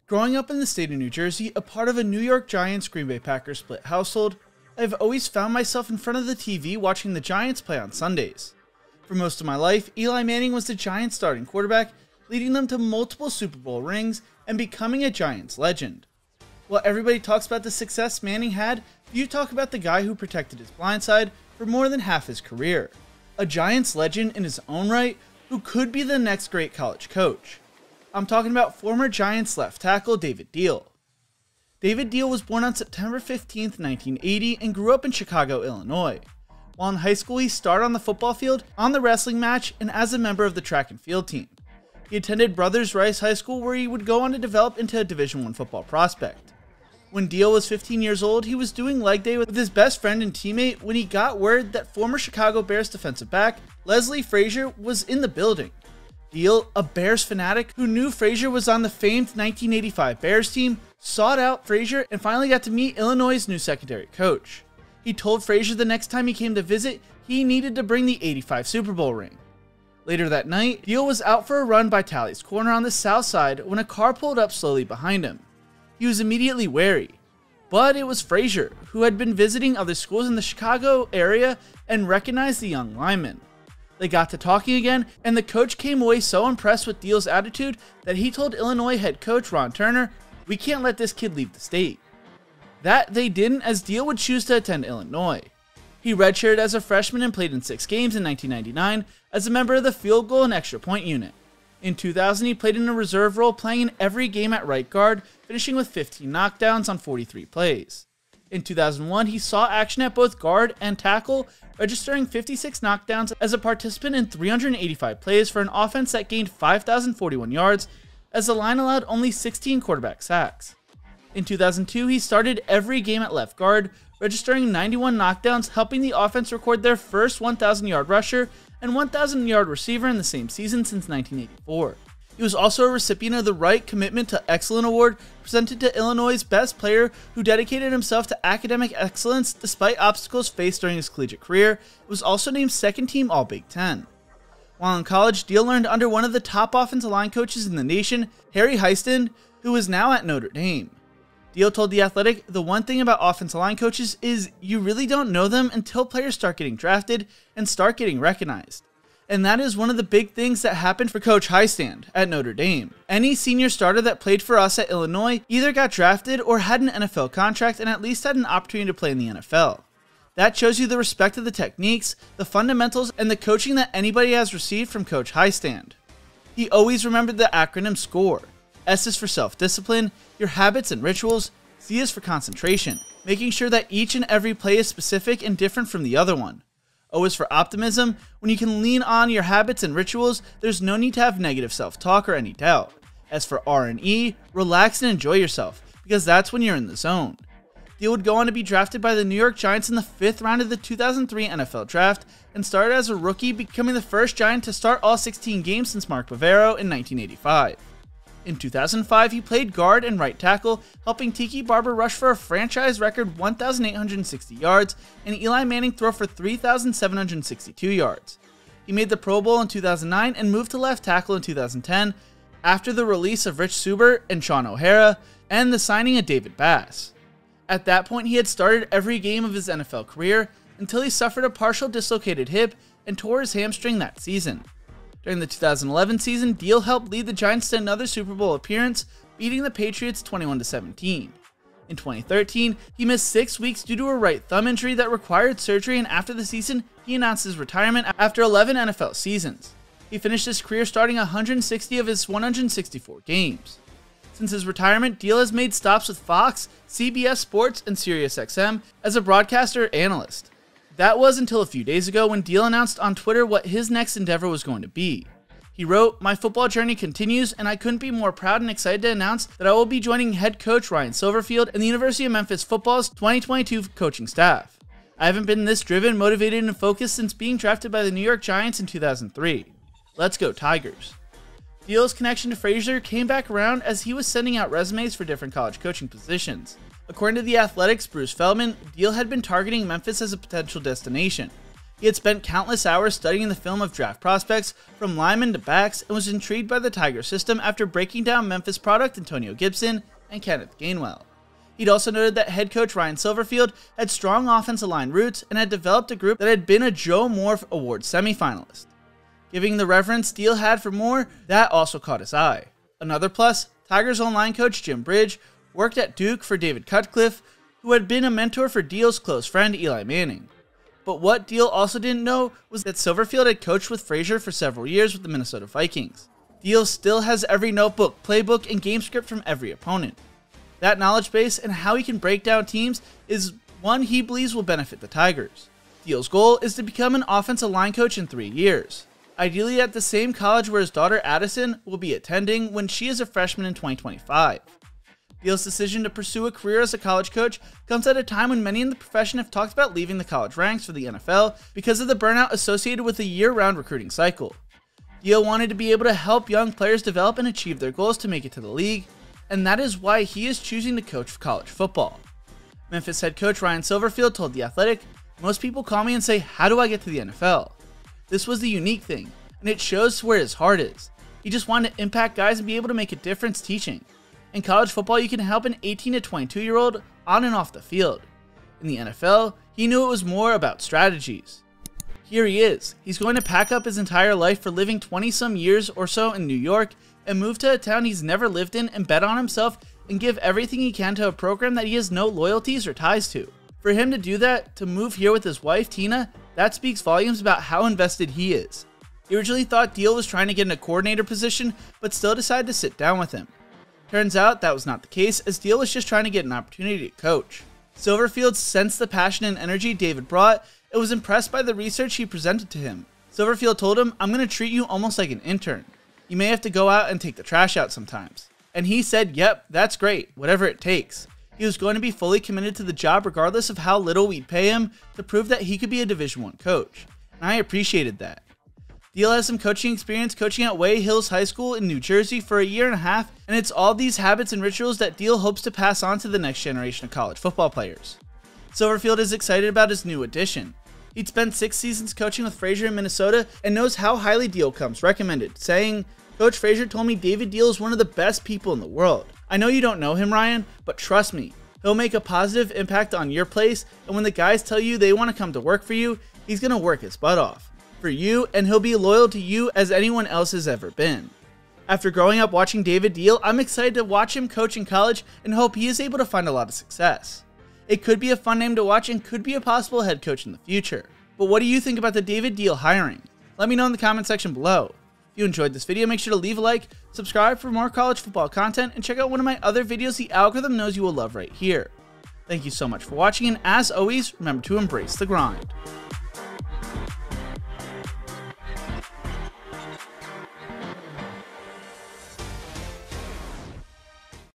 Growing up in the state of New Jersey, a part of a New York Giants Green Bay Packers split household, I've always found myself in front of the TV watching the Giants play on Sundays. For most of my life, Eli Manning was the Giants starting quarterback, leading them to multiple Super Bowl rings and becoming a Giants legend. While everybody talks about the success Manning had, few talk about the guy who protected his blind side for more than half his career. A Giants legend in his own right who could be the next great college coach. I'm talking about former Giants left tackle David Diehl. David Diehl was born on September 15, 1980 and grew up in Chicago, Illinois. While in high school, he starred on the football field, on the wrestling match, and as a member of the track and field team. He attended Brothers Rice High School, where he would go on to develop into a Division I football prospect. When Diehl was 15 years old, he was doing leg day with his best friend and teammate when he got word that former Chicago Bears defensive back Leslie Frazier was in the building. Diehl, a Bears fanatic who knew Frazier was on the famed 1985 Bears team, sought out Frazier and finally got to meet Illinois' new secondary coach. He told Frazier the next time he came to visit, he needed to bring the '85 Super Bowl ring. Later that night, Diehl was out for a run by Tally's Corner on the south side when a car pulled up slowly behind him. He was immediately wary, but it was Frazier, who had been visiting other schools in the Chicago area and recognized the young lineman. They got to talking again, and the coach came away so impressed with Diehl's attitude that he told Illinois head coach Ron Turner, "We can't let this kid leave the state." That they didn't, as Diehl would choose to attend Illinois. He redshirted as a freshman and played in 6 games in 1999 as a member of the field goal and extra point unit. In 2000, he played in a reserve role, playing in every game at right guard, finishing with 15 knockdowns on 43 plays. In 2001, he saw action at both guard and tackle, registering 56 knockdowns as a participant in 385 plays for an offense that gained 5,041 yards, as the line allowed only 16 quarterback sacks. In 2002, he started every game at left guard, registering 91 knockdowns, helping the offense record their first 1,000-yard rusher and 1,000-yard receiver in the same season since 1984. He was also a recipient of the Right Commitment to Excellence Award, presented to Illinois' best player who dedicated himself to academic excellence despite obstacles faced during his collegiate career. He was also named second team All-Big Ten. While in college, Diehl learned under one of the top offensive line coaches in the nation, Harry Hiestand, who is now at Notre Dame. Diehl told The Athletic, "The one thing about offensive line coaches is you really don't know them until players start getting drafted and start getting recognized." And that is one of the big things that happened for Coach Hiestand at Notre Dame. Any senior starter that played for us at Illinois either got drafted or had an NFL contract and at least had an opportunity to play in the NFL. That shows you the respect of the techniques, the fundamentals, and the coaching that anybody has received from Coach Hiestand. He always remembered the acronym SCORE. S is for self-discipline, your habits and rituals. C is for concentration, making sure that each and every play is specific and different from the other one. O is for optimism. When you can lean on your habits and rituals, there's no need to have negative self-talk or any doubt. As for R and E, relax and enjoy yourself, because that's when you're in the zone. Diehl would go on to be drafted by the New York Giants in the 5th round of the 2003 NFL Draft and started as a rookie, becoming the first Giant to start all 16 games since Mark Bavaro in 1985. In 2005, he played guard and right tackle, helping Tiki Barber rush for a franchise record 1,860 yards and Eli Manning throw for 3,762 yards. He made the Pro Bowl in 2009 and moved to left tackle in 2010 after the release of Rich Subert and Sean O'Hara and the signing of David Bass. At that point, he had started every game of his NFL career until he suffered a partial dislocated hip and tore his hamstring that season. During the 2011 season, Diehl helped lead the Giants to another Super Bowl appearance, beating the Patriots 21-17. In 2013, he missed 6 weeks due to a right thumb injury that required surgery, and after the season, he announced his retirement after 11 NFL seasons. He finished his career starting 160 of his 164 games. Since his retirement, Diehl has made stops with Fox, CBS Sports, and SiriusXM as a broadcaster analyst. That was until a few days ago when Diehl announced on Twitter what his next endeavor was going to be. He wrote, "My football journey continues, and I couldn't be more proud and excited to announce that I will be joining head coach Ryan Silverfield and the University of Memphis football's 2022 coaching staff. I haven't been this driven, motivated, and focused since being drafted by the New York Giants in 2003. Let's go Tigers." Diehl's connection to Frazier came back around as he was sending out resumes for different college coaching positions. According to The Athletic's Bruce Feldman, Diehl had been targeting Memphis as a potential destination. He had spent countless hours studying the film of draft prospects from linemen to backs and was intrigued by the Tiger system after breaking down Memphis product Antonio Gibson and Kenneth Gainwell. He'd also noted that head coach Ryan Silverfield had strong offensive line roots and had developed a group that had been a Joe Moore Award semifinalist. Giving the reverence Steele had for Moore, that also caught his eye. Another plus, Tigers' own line coach Jim Bridge worked at Duke for David Cutcliffe, who had been a mentor for Deal's close friend Eli Manning. But what Deal also didn't know was that Silverfield had coached with Frazier for several years with the Minnesota Vikings. Deal still has every notebook, playbook, and game script from every opponent. That knowledge base and how he can break down teams is one he believes will benefit the Tigers. Deal's goal is to become an offensive line coach in 3 years, ideally at the same college where his daughter Addison will be attending when she is a freshman in 2025. Deal's decision to pursue a career as a college coach comes at a time when many in the profession have talked about leaving the college ranks for the NFL because of the burnout associated with a year-round recruiting cycle. Deal wanted to be able to help young players develop and achieve their goals to make it to the league, and that is why he is choosing to coach college football. Memphis head coach Ryan Silverfield told The Athletic, "Most people call me and say, how do I get to the NFL? This was the unique thing, and it shows where his heart is. He just wanted to impact guys and be able to make a difference teaching. In college football, you can help an 18 to 22-year-old on and off the field. In the NFL, he knew it was more about strategies." Here he is. He's going to pack up his entire life for living 20-some years or so in New York and move to a town he's never lived in and bet on himself and give everything he can to a program that he has no loyalties or ties to. For him to do that, to move here with his wife, Tina, that speaks volumes about how invested he is. He originally thought Deal was trying to get in a coordinator position, but still decided to sit down with him. Turns out that was not the case, as Deal was just trying to get an opportunity to coach. Silverfield sensed the passion and energy David brought and was impressed by the research he presented to him. Silverfield told him, "I'm going to treat you almost like an intern. You may have to go out and take the trash out sometimes." And he said, "Yep, that's great, whatever it takes." He was going to be fully committed to the job regardless of how little we'd pay him to prove that he could be a Division I coach. And I appreciated that. Deal has some coaching experience coaching at Way Hills High School in New Jersey for a year and a half, and it's all these habits and rituals that Deal hopes to pass on to the next generation of college football players. Silverfield is excited about his new addition. He'd spent 6 seasons coaching with Frazier in Minnesota and knows how highly Deal comes recommended, saying, "Coach Frazier told me David Deal is one of the best people in the world. I know you don't know him, Ryan, but trust me, he'll make a positive impact on your place, and when the guys tell you they want to come to work for you, he's going to work his butt off for you, and he'll be loyal to you as anyone else has ever been." After growing up watching David Deal, I'm excited to watch him coach in college and hope he is able to find a lot of success. It could be a fun name to watch and could be a possible head coach in the future. But what do you think about the David Deal hiring? Let me know in the comment section below. If you enjoyed this video, make sure to leave a like, subscribe for more college football content, and check out one of my other videos the algorithm knows you will love right here. Thank you so much for watching, and as always, remember to embrace the grind.